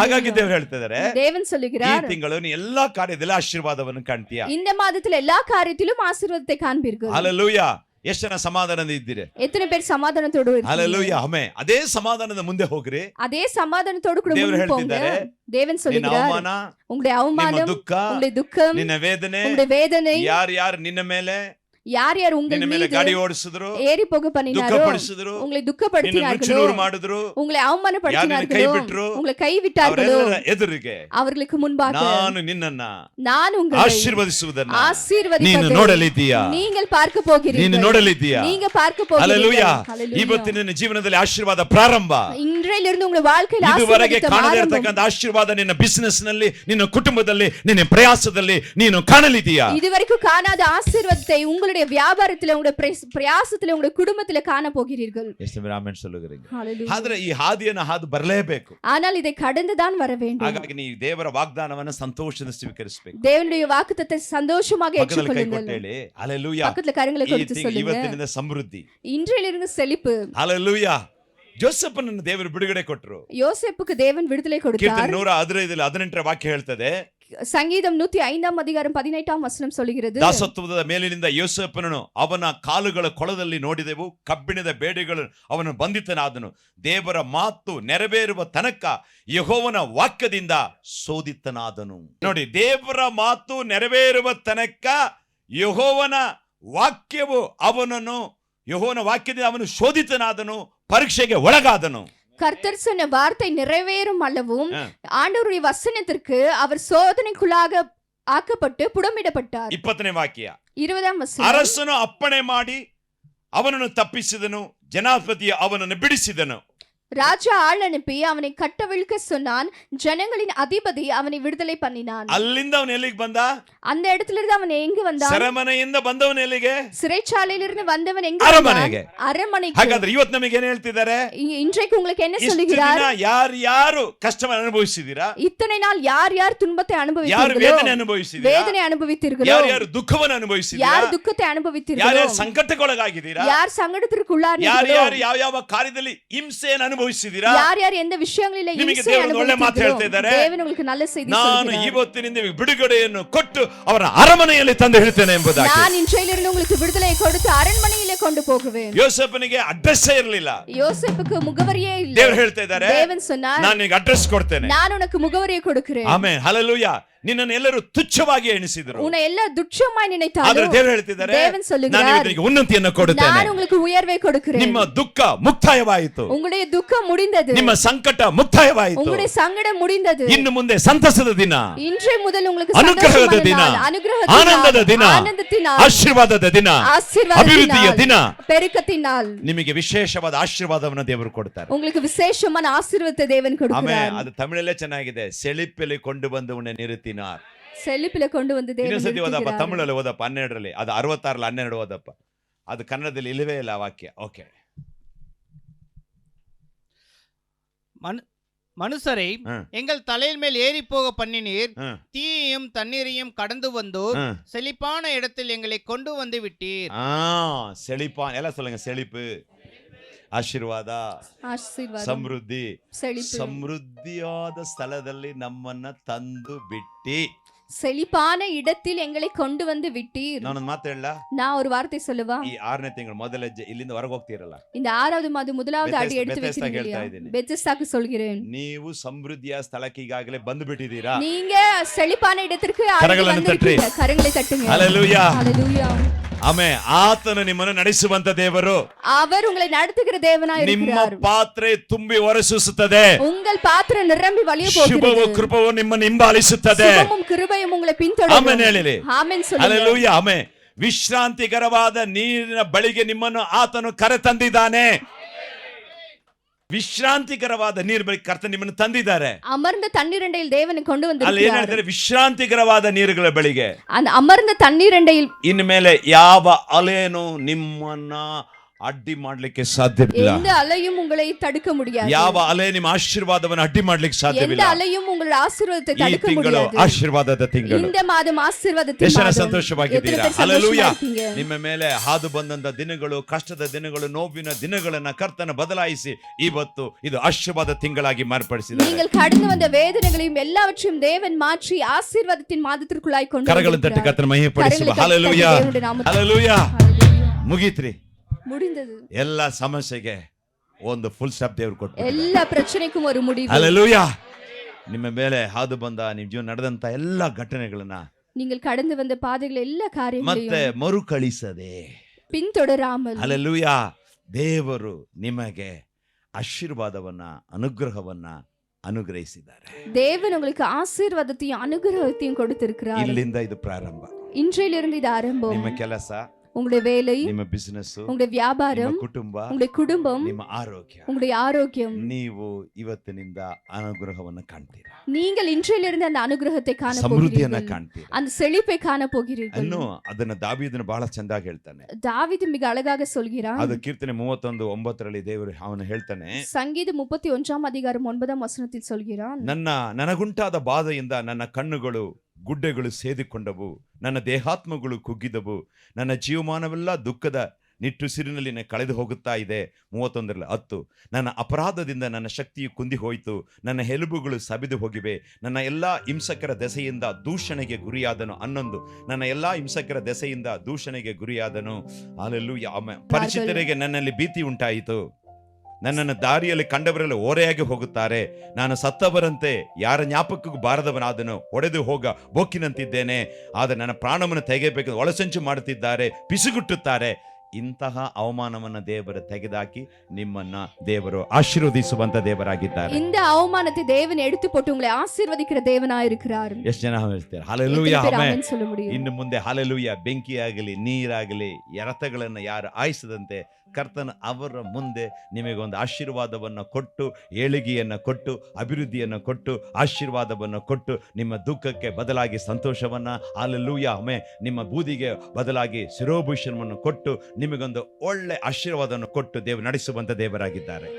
ಹಾಗಾಗಿ ದೇವರು ಹೇಳ್ತಿದ್ದಾರೆ, தேவன் ಈ சொல்லுகிறார், ತಿಂಗಳು ನೀ ಎಲ್ಲಾ ಕಾರ್ಯದಲ್ಲಿ ಆಶೀರ್ವಾದವನ್ನು ಕಾಣ್ತೀಯ. இந்த மாதத்தில் எல்லா காரியத்திலும் ஆசீர்வாதத்தை காண்பீர்கள். ಹಲ್ಲೆಲೂಯಾ. ಎಷ್ಟು ಜನ ಸಮಾಧಾನದಿಂದ ಇದ್ದೀರಿ? எத்தனை பேர் சமாதானத்தோடு இருக்கீங்க? ಹಲ್ಲೆಲೂಯಾ. ಆಮೆನ್. ಅದೇ ಸಮಾಧಾನದ ಮುಂದೆ ಹೋಗ್ರಿ. அதே சமாதானத்தோடு கூட ದೇವರು முன் போங்க. ಹೇಳ್ತಿದ್ದಾರೆ, தேவன் ನಿನ್ನ சொல்லுகிறார், ಅವಮಾನ, உங்களுடைய ನಿಮ್ಮ அவமானம், ದುಃಖ, உங்களுடைய துக்கம், ನಿನ್ನ ವೇದನೆ, உங்களுடைய வேதனை, ಯಾರು ನಿನ್ನ ಮೇಲೆ யார் யார் உங்கள் ನಿನ್ನ ಮೇಲೆ மீது ಗಾಡಿ ಓಡಿಸಿದ್ರು, ஏறி போக பண்ணினாரோ, ದುಃಖಪಡಿಸಿದ್ರು, உங்களை ನಿನ್ನ துக்கப்படுத்தினார்களோ, ನುಚ್ಚುನೂರು ಮಾಡಿದ್ರು, உங்களை ಯಾರನ್ನ ಕೈ அவமானப்படுத்தினார்களோ, ಬಿಟ್ರು, உங்களை கைவிட்டார்களோ, ಅವರೆಲ್ಲರ ಎದುರಿಗೆ அவர்களுக்கு முன்பாக ನಾನು ನಿನ್ನನ್ನ நான் உங்களை ಆಶೀರ್ವದಿಸುವುದನ್ನ ನೀನು ஆசீர்வதிப்பதை ನೋಡಲಿದ್ದೀಯಾ? நீங்கள் பார்க்க ನೀನು போகிறீர்கள். ನೋಡಲಿದ್ದೀಯಾ? நீங்க பார்க்க ಹಲ್ಲೆಲೂಯಾ. போகிறீர்கள். ಇವತ್ತಿನ ನಿನ್ನ ಜೀವನದಲ್ಲಿ ಆಶೀರ್ವಾದ ಪ್ರಾರಂಭ. இன்றையிலிருந்து உங்கள் வாழ்க்கையில் ಇದುವರೆಗೆ ஆசீர்வாதம் ಕಾಣದೇ ஆரம்பம். ಇರತಕ್ಕಂತ ಆಶೀರ್ವಾದ ನಿನ್ನ ಬಿಸಿನೆಸ್ ನಲ್ಲಿ, ನಿನ್ನ ಕುಟುಂಬದಲ್ಲಿ, ನಿನ್ನ ಪ್ರಯಾಸದಲ್ಲಿ ನೀನು ಕಾಣಲಿದ್ದೀಯಾ? இதுவரைக்கும் காணாத ஆசீர்வாதத்தை உங்களுடைய வியாபாரத்தில், உங்களுடைய பிரயாசத்தில், உங்களுடைய குடும்பத்தில் காண போகிறீர்கள். ಎಷ್ಟು ಜನ ಆಮೆನ್ சொல்லுகிறீங்க? Hallelujah. ಆದ್ರೆ ಈ ಹಾದಿಯನ್ನು ಹಾದು ಬರಲೇಬೇಕು. ஆனால் இதை கடந்துதான் வர வேண்டும். ಹಾಗಾಗಿ ನೀವು ದೇವರ ವಾಗ್ದಾನವನ್ನು ಸಂತೋಷದಿಂದ ಸ್ವೀಕರಿಸಬೇಕು. தேவனுடைய வாக்குத்தத்தத்தை சந்தோஷமாக ಪಕ್ಕದಲ್ಲಿ ಕೈ ஏற்றுக்கொள்ளுங்கள். ಕೊಟ್ಟೇಳಿ ಹಲ್ಲೆಲೂಯಾ. பக்கத்துல கரங்களை கொடுத்து சொல்லுங்க, ಇವತ್ತಿನಿಂದ ಸಮೃದ್ಧಿ. இன்றையிலிருந்து செழிப்பு. ಹಲ್ಲೆಲೂಯಾ. ಜೋಸೆಫನನ್ನು ದೇವರು ಬಿಡುಗಡೆ ಕೊಟ್ಟರು. யோசேப்புக்கு தேவன் விடுதலை ಕೀರ್ತನೆ கொடுத்தார். 115 ವಾಕ್ಯ ಹೇಳ್ತದೆ, சங்கீதம் 105 அதிகாரம் 18 வசனம் சொல்கிறது, ದಾಸತ್ವದ ಮೇಲಿನಿಂದ ಯೋಸೇಫನನ್ನು ಅವನ ಕಾಲುಗಳ ಕೊಳದಲ್ಲಿ ನೋಡಿದೆವು, ಕಬ್ಬಿಣದ ಬೇಡಿಗಳು ಅವನು ಬಂಧಿತನಾದನು, ದೇವರ ಮಾತು ನೆರವೇರುವ ತನಕ ಯೆಹೋವನ ವಾಕ್ಯದಿಂದ ಶೋಧಿತನಾದನು. ನೋಡಿ, ದೇವರ ಮಾತು ನೆರವೇರುವ ತನಕ ಯೆಹೋವನ ವಾಕ್ಯವು ಯೆಹೋವನ ವಾಕ್ಯದಿಂದ ಅವನು ಶೋಧಿತನಾದನು, ಪರೀಕ್ಷೆಗೆ ಒಳಗಾದನು. கர்த்தர் சொன்ன வார்த்தை நிறைவேறும் அளவும் ஆண்டவருடைய வசனத்திற்கு அவர் சோதனைக்குள்ளாக ஆக்கப்பட்டு புடமிடப்பட்டார். 20ನೇ ವಾಕ್ಯ. 20ஆம் வசனம், ಅರಸನು ಅಪ್ಪಣೆ ಮಾಡಿ ಅವನನ್ನು ತಪ್ಪಿಸಿದನು, ಜನಾಧಿಪತಿ ಅವನನ್ನು ಬಿಡಿಸಿದನು. ராஜா ஆள் அனுப்பி அவனை கட்டவிழ்க்க சொன்னான், ஜனங்களின் அதிபதி அவனை விடுதலை பண்ணினான். ಅಲ್ಲಿಂದ ಅವನು ಎಲ್ಲಿಗೆ ಬಂದ? அந்த இடத்துல இருந்து அவன் எங்க வந்தான்? ಸೆರೆಮನೆಯಿಂದ ಬಂದವನು ಎಲ್ಲಿಗೆ? சிறைச்சாலையிலிருந்து வந்தவன் எங்க? ಅರಮನೆಗೆ. அரண்மனைக்கு. ಹಾಗಾದ್ರೆ ಇವತ್ತು ನಮಗೆ ಏನ್ ಹೇಳ್ತಿದ್ದಾರೆ? இன்றைக்கு உங்களுக்கு என்ன சொல்லுகிறார்? ಯಾರು ಕಷ್ಟವನ್ನು ಅನುಭವಿಸಿದ್ದೀರಾ? இத்தனை நாள் யார் யார் துன்பத்தை ಯಾರು அனுபவித்தீர்களோ, ವೇದನೆ ಅನುಭವಿಸಿದ್ದೀರಾ? வேதனை அனுபவித்தீர்களோ, ಯಾರು ದುಃಖವನ್ನು ಅನುಭವಿಸಿದ್ದೀರಾ? யார் துக்கத்தை அனுபவித்தீர்களோ, ಯಾರು ಸಂಕಟಕ್ಕೊಳಗಾಗಿದ್ದೀರಾ? யார் சங்கடத்திற்கு உள்ளானீர்களோ, ಯಾರು ಯಾವ ಕಾರ್ಯದಲ್ಲಿ ಹಿಂಸೆಯನ್ನು ಅನುಭವಿಸಿದ್ದೀರಾ? ಯಾರ್ಯಾರು ಎಂದ ವಿಷಯங்களிலே ನಿಮಗೆ ಹಿಂಸೆ ದೇವರು ಒಳ್ಳೆ ಮಾತು ಅನುಭವಿಸಿದ್ದೀರೋ, ಹೇಳ್ತಾ ಇದ್ದಾರೆ. ದೇವನು உங்களுக்கு நல்ல செய்தி ನಾನು சொல்கிறார். ಇವತ್ತಿನಿಂದ ನಿಮಗೆ ಬಿಡುಗಡೆಯನ್ನು ಕೊಟ್ಟು ಅವರ ಅರಮನೆಯಲ್ಲಿ ತಂದು ಹೇಳ್ತೇನೆ ಎಂಬುದಾಗಿ. நான் இன்றையிலிருந்து உங்களுக்கு விடுதலை கொடுத்து அரண்மனையிலே கொண்டு போகுவேன். ಯೋಸೇಫನಿಗೆ ಅಡ್ರೆಸ್ ಇರಲಿಲ್ಲ. யோசேப்புக்கு முகவரியே இல்லை. ದೇವರು ಹೇಳ್ತಾ ಇದ್ದಾರೆ, தேவன் சொன்னார், ನಾನು ನಿಮಗೆ ಅಡ್ರೆಸ್ ಕೊಡ್ತೇನೆ. நான் உனக்கு முகவரியை கொடுக்கிறேன். Amen, hallelujah. ನಿನ್ನನ್ನು ಎಲ್ಲರೂ ತುಚ್ಛವಾಗಿ ಎಣಿಸಿದರು, உன்னை எல்லாம் துச்சமாய் ಆದ್ರೆ நினைத்தாலும் ದೇವರು ಹೇಳ್ತಿದ್ದಾರೆ, தேவன் ನಾನು சொல்லுகிறார், ಇವರಿಗೆ ಉನ್ನತಿಯನ್ನು ಕೊಡುತ್ತೇನೆ. நான் உங்களுக்கு உயர்வை கொடுக்கிறேன். ನಿಮ್ಮ ದುಃಖ ಮುಕ್ತಾಯವಾಯಿತು, உங்களுடைய துக்கம் முடிந்தது, ನಿಮ್ಮ ಸಂಕಟ ಮುಕ್ತಾಯವಾಯಿತು. உங்களுடைய சங்கடம் முடிந்தது. ಇನ್ನು ಮುಂದೆ ಸಂತಸದ ದಿನ, இன்றைய முதல் உங்களுக்கு ಅನುಗ್ರಹದ சந்தோஷமான ದಿನ, நாள், ಅನುಗ್ರಹದ ಆನಂದದ ದಿನ, ಆನಂದದ ನಾள், ಆಶೀರ್ವಾದದ ದಿನ, ಅಭಿವೃದ್ಧಿಯ ஆசீர்வாதத்தின் ದಿನ, நாள், பெருக்கத்தின் நாள். ನಿಮಗೆ ವಿಶೇಷವಾದ ಆಶೀರ್ವಾದವನ್ನು ದೇವರು ಕೊಡ್ತಾರೆ. உங்களுக்கு விசேஷமான ஆசீர்வாதத்தை தேவன் ಆಮೇಲೆ கொடுக்கிறார். ಅದು ತಮಿಳಲ್ಲೇ ಚೆನ್ನಾಗಿದೆ. ಸೆಳಿಪ್ಪಲ್ಲಿ ಕೊಂಡು ಬಂದು ಉನ್ನೆ ನಿರುತ್ತಿನಾರ್. செழிப்பில கொண்டு வந்து தேவன் ಇನ್ನೊಂದ್ಸತಿ ಓದಪ್ಪ, நிறுத்துகிறார். ತಮಿಳಲ್ಲಿ ಓದಪ್ಪ, 12ರಲ್ಲಿ. ಅದು 66 12 ಓದಪ್ಪ. ಅದು ಕನ್ನಡದಲ್ಲಿ ಇಲ್ಲವೇ ಇಲ್ಲ ವಾಕ್ಯ. ಓಕೆ. மனுஷரை எங்கள் தலையில் மேல் ஏறி போக பண்ணினீர், ಹ್ಮ್ தீயையும் தண்ணீரையும் கடந்து வந்து ಹ್ಮ್ செழிப்பான இடத்தில் எங்களை கொண்டு வந்து விட்டீர். ಸೆಳಿಪಾನ್ ಎಲ್ಲ ಸೊಲ್ಲಂಗ. ಸೆಳಿಪು, ಆಶೀರ್ವಾದ, ஆசீர்வாதம், ಸಮೃದ್ಧಿ. செழிப்பு, ಸಮೃದ್ಧಿಯಾದ ಸ್ಥಳದಲ್ಲಿ ನಮ್ಮನ್ನ ತಂದು ಬಿಟ್ಟಿ. செழிப்பான இடத்தில் எங்களை கொண்டு வந்து விட்டீர். ನಾನೊಂದು ಮಾತು ಹೇಳ. நான் ஒரு வார்த்தை சொல்லவா? ಈ 6ನೇ ತಿಂಗಳು ಮೊದಲ ಹೆಜ್ಜೆ ಇಲ್ಲಿಂದ ಹೊರಗೆ ಹೋಗ್ತಿರಲ್ಲ, இந்த 6வது மாதம் முதலாவது அடி எடுத்து பெத்தெஸ்தா வைக்கிறீங்க ಹೇಳ್ತಾ இல்லையா? ಇದ್ದೀನಿ. பெத்தெஸ்தாக்கு சொல்கிறேன், ನೀವು ಸಮೃದ್ಧಿಯ ಸ್ಥಳಕ್ಕೆ ಈಗಾಗಲೇ ಬಂದು ಬಿಟ್ಟಿದ್ದೀರಾ. நீங்க செழிப்பான இடத்திற்கு கரங்களை தட்டி. கரங்களை தட்டுங்க. ಹಲ್ಲೆಲೂಯಾ. ஹalleluya. ಆಮೆನ್. ಆತನು ನಿಮ್ಮನ್ನು ನಡೆಸುವಂತ ದೇವರು. அவர் உங்களை நடத்துகிற தேவனாய் ನಿಮ್ಮ இருக்கிறார். ಪಾತ್ರೆ ತುಂಬಿ ಹೊರಸೂಸುತ್ತದೆ. உங்கள் பாத்திரம் நிரம்பಿ வழிய ಶುಭವು போகிறது. ಕೃಪವು ನಿಮ್ಮನ್ನು ಹಿಂಬಾಲಿಸುತ್ತದೆ. சுபமும் கிருபையும் உங்களை பின்தொடரும். ಆಮೆನ್ ಹೇಳಿರಿ. ಆಮೆನ್ சொல்லுங்க. ಹಲ್ಲೆಲೂಯಾ. ಆಮೆನ್. ವಿಶ್ರಾಂತಿಕರವಾದ ನೀರಿನ ಬಳಿಗೆ ನಿಮ್ಮನ್ನು ಆತನು ಕರೆ ತಂದಿದ್ದಾನೆ. ವಿಶ್ರಾಂತಿಕರವಾದ ನೀರು ಬಳಿ ಕರ್ತ ನಿಮ್ಮನ್ನು ತಂದಿದ್ದಾರೆ. அமர்ந்த தண்ணீரண்டையில் தேவனை கொண்டு ಅಲ್ಲಿ ಏನ್ வந்திருக்கிறார். ಹೇಳ್ತಾರೆ? ವಿಶ್ರಾಂತಿಕರವಾದ ನೀರುಗಳ ಬಳಿಗೆ. அந்த அமர்ந்த தண்ணீரண்டையில் ಇನ್ಮೇಲೆ ಯಾವ ಅಲೆನೂ ನಿಮ್ಮನ್ನ ಅಡ್ಡಿ ಮಾಡ್ಲಿಕ್ಕೆ ಸಾಧ್ಯವಿಲ್ಲ. எந்த அலையும் உங்களை தடுக்க முடியாது. ಯಾವ ಅಲೆ ನಿಮ್ಮ ಆಶೀರ್ವಾದವನ್ನು ಅಡ್ಡಿ ಮಾಡ್ಲಿಕ್ಕೆ எந்த ಸಾಧ್ಯವಿಲ್ಲ. அலையும் உங்களுடைய ஆசீர்வாதத்தை ಈ தடுக்க ತಿಂಗಳು முடியாது. ಆಶೀರ್ವಾದದ ತಿಂಗಳು. இந்த மாதம் ಆಶೀರ್ವಾದத்தின் ಎಷ್ಟು மாதம். ಸಂತೋಷವಾಗಿದ್ದೀರಾ? எத்தனை பேர் ಹಲ್ಲೆಲೂಯಾ. சந்தோஷமா இருக்கீங்க? ನಿಮ್ಮ ಮೇಲೆ ಹಾದು ಬಂದಂತ ದಿನಗಳು, ಕಷ್ಟದ ದಿನಗಳು, ನೋವಿನ ದಿನಗಳನ್ನ ಕರ್ತನ ಬದಲಾಯಿಸಿ ಇವತ್ತು ಇದು ಆಶೀರ್ವಾದ ತಿಂಗಳಾಗಿ ಮಾರ್ಪಡಿಸಿದ್ದಾರೆ. நீங்கள் கடந்து வந்த வேதனைகளையும் எல்லாவற்றையும் தேவன் மாற்றி ஆசீர்வாதத்தின் மாதத்திற்குள்ளாய் கொண்டு ಕರಗಳನ್ನು ತಟ್ಟಿ வந்திருக்கிறார். ಕರ್ತನ ಮಹಿಮೆಪಡಿಸುವ. கரங்களை தட்டி ಹಲ್ಲೆಲೂಯಾ. தேவனுடைய நாமத்தை- ಹಲ್ಲೆಲೂಯಾ. ஹalleluya. ಮುಗೀತ್ರಿ. முடிந்தது. ಎಲ್ಲ ಸಮಸ್ಯೆಗೆ ಒಂದು ಫುಲ್ ಸ್ಟಾಪ್ ದೇವರು ಕೊಟ್ಟು. எல்லா பிரச்சனைக்கும் ஒரு முடிவு. ಹಲ್ಲೆಲೂಯಾ. ನಿಮ್ಮ ಮೇಲೆ ಹಾದು ಬಂದ ನಿಮ್ಮ ಜೀವನ ನಡೆದಂತ ಎಲ್ಲಾ ಘಟನೆಗಳನ್ನ நீங்கள் கடந்து வந்த பாதைகள் எல்லா ಮತ್ತೆ காரியங்களையும் ಮರುಕಳಿಸದೆ, பின்தொடராமல் ಹಲ್ಲೆಲೂಯಾ, ದೇವರು ನಿಮಗೆ ಆಶೀರ್ವಾದವನ್ನ, ಅನುಗ್ರಹವನ್ನ ಅನುಗ್ರಹಿಸಿದ್ದಾರೆ. தேவன் உங்களுக்கு ஆசீர்வாதத்தையும் அனுகிரகத்தையும் கொடுத்திருக்கிறார். ಇಲ್ಲಿಂದ ಇದು ಪ್ರಾರಂಭ. இன்றையிலிருந்து இது ஆரம்பம். ನಿಮ್ಮ ಕೆಲಸ, உங்களுடைய வேலை, ನಿಮ್ಮ ಬಿಸಿನೆಸ್, உங்களுடைய வியாபாரம், ನಿಮ್ಮ ಕುಟುಂಬ, உங்களுடைய குடும்பம், ನಿಮ್ಮ ಆರೋಗ್ಯ, உங்களுடைய ಆರೋಗ್யம். ನೀವು ಇವತ್ತಿನಿಂದ ಅನುಗ್ರಹವನ್ನು ಕಾಣ್ತೀರಾ. நீங்கள் இன்றையிலிருந்து அந்த ಅನುಗ್ರಹத்தை ಕಾಣ ಸಮೃದ್ಧಿಯನ್ನ போகிறீர்கள். ಕಾಣ್ತೀರಾ. அந்த செழிப்பை காண போகிறீர்கள். ಅನ್ನು ಅದನ್ನ ದಾವೀದನು ಬಹಳ ಚಂದಾಗಿ ಹೇಳ್ತಾನೆ. தாவீது மிக அழகாக சொல்கிறான். ಅದು ಕೀರ್ತನೆ 31:9 ದೇವರು ಅವನು ಹೇಳ್ತಾನೆ, சங்கீதம் 31 அதிகாரம் 9 சொல்கிறான், ನನಗುಂಟಾದ ಬಾಧೆಯಿಂದ ನನ್ನ ಕಣ್ಣುಗಳು ಗುಡ್ಡೆಗಳು ಸೇದಿಕೊಂಡವು, ನನ್ನ ದೇಹಾತ್ಮಗಳು ಕುಗ್ಗಿದವು, ನನ್ನ ಜೀವಮಾನವೆಲ್ಲ ದುಃಖದ ನಿಟ್ಟುಸಿರಿನಲ್ಲಿ ಕಳೆದು ಹೋಗುತ್ತಾ ಇದೆ. 31:10 ನನ್ನ ಅಪರಾಧದಿಂದ ನನ್ನ ಶಕ್ತಿಯು ಕುಂದಿ ಹೋಯಿತು, ನನ್ನ ಎಲುಬುಗಳು ಸಬಿದು ಹೋಗಿವೆ, ನನ್ನ ಎಲ್ಲಾ ಹಿಂಸಕರ ದೆಸೆಯಿಂದ ದೂಷಣೆಗೆ ಗುರಿಯಾದನು. 11 ನನ್ನ ಎಲ್ಲಾ ಹಿಂಸಕರ ದೆಸೆಯಿಂದ ದೂಷಣೆಗೆ ಗುರಿಯಾದನು. ಹಲ್ಲೆಲೂಯಾ. ಪರಿಚಿತರಿಗೆ ನನ್ನಲ್ಲಿ ಭೀತಿ ಉಂಟಾಯಿತು, ನನ್ನನ್ನು ದಾರಿಯಲ್ಲಿ ಕಂಡವರೆಲ್ಲ ಓರೆಯಾಗಿ ಹೋಗುತ್ತಾರೆ. ನಾನು ಸತ್ತವರಂತೆ ಯಾರ ಜ್ಞಾಪಕಕ್ಕೂ ಬಾರದವನಾದನು, ಒಡೆದು ಹೋಗ ಬೋಕಿನಂತಿದ್ದೇನೆ. ಆದರೆ ನನ್ನ ಪ್ರಾಣವನ್ನು ತೆಗೆಯಬೇಕೆಂದು ಒಳಸಂಚು ಮಾಡುತ್ತಿದ್ದಾರೆ, ಪಿಸುಗುಟ್ಟುತ್ತಾರೆ. ಇಂತಹ ಅವಮಾನವನ್ನು ದೇವರು ತೆಗೆದಾಕಿ ನಿಮ್ಮನ್ನ ದೇವರು ಆಶೀರ್ವದಿಸುವಂತ ದೇವರಾಗಿದ್ದಾರೆ. இந்த அவமானத்தை தேவன் எடுத்து போட்டு உங்களை ஆசீர்வதிக்கிற தேவனாய் இருக்கிறார். ಎಷ್ಟು ಜನ ಹೇಳ್ತಾರೆ ಹಲ್ಲೆಲೂಯಾ. ஆமென் சொல்ல முடியும். ಇನ್ನು ಮುಂದೆ ಹಲ್ಲೆಲೂಯಾ, ಬೆಂಕಿಯಾಗಲಿ ನೀರಾಗಲಿ ಎರತಗಳನ್ನು ಯಾರು ಆಯಿಸದಂತೆ ಕರ್ತನ ಅವರ ಮುಂದೆ ನಿಮಗೊಂದು ಆಶೀರ್ವಾದವನ್ನು ಕೊಟ್ಟು, ಏಳಿಗೆಯನ್ನು ಕೊಟ್ಟು, ಅಭಿವೃದ್ಧಿಯನ್ನು ಕೊಟ್ಟು, ಆಶೀರ್ವಾದವನ್ನು ಕೊಟ್ಟು, ನಿಮ್ಮ ದುಃಖಕ್ಕೆ ಬದಲಾಗಿ ಸಂತೋಷವನ್ನ, ಹಲ್ಲೆಲೂಯಾ, ನಿಮ್ಮ ಬೂದಿಗೆ ಬದಲಾಗಿ ಶಿರೋಭೂಷಣವನ್ನು ಕೊಟ್ಟು, ನಿಮಗೊಂದು ಒಳ್ಳೆ ಆಶೀರ್ವಾದವನ್ನು ಕೊಟ್ಟು ದೇವರು ನಡೆಸುವಂತ ದೇವರಾಗಿದ್ದಾರೆ.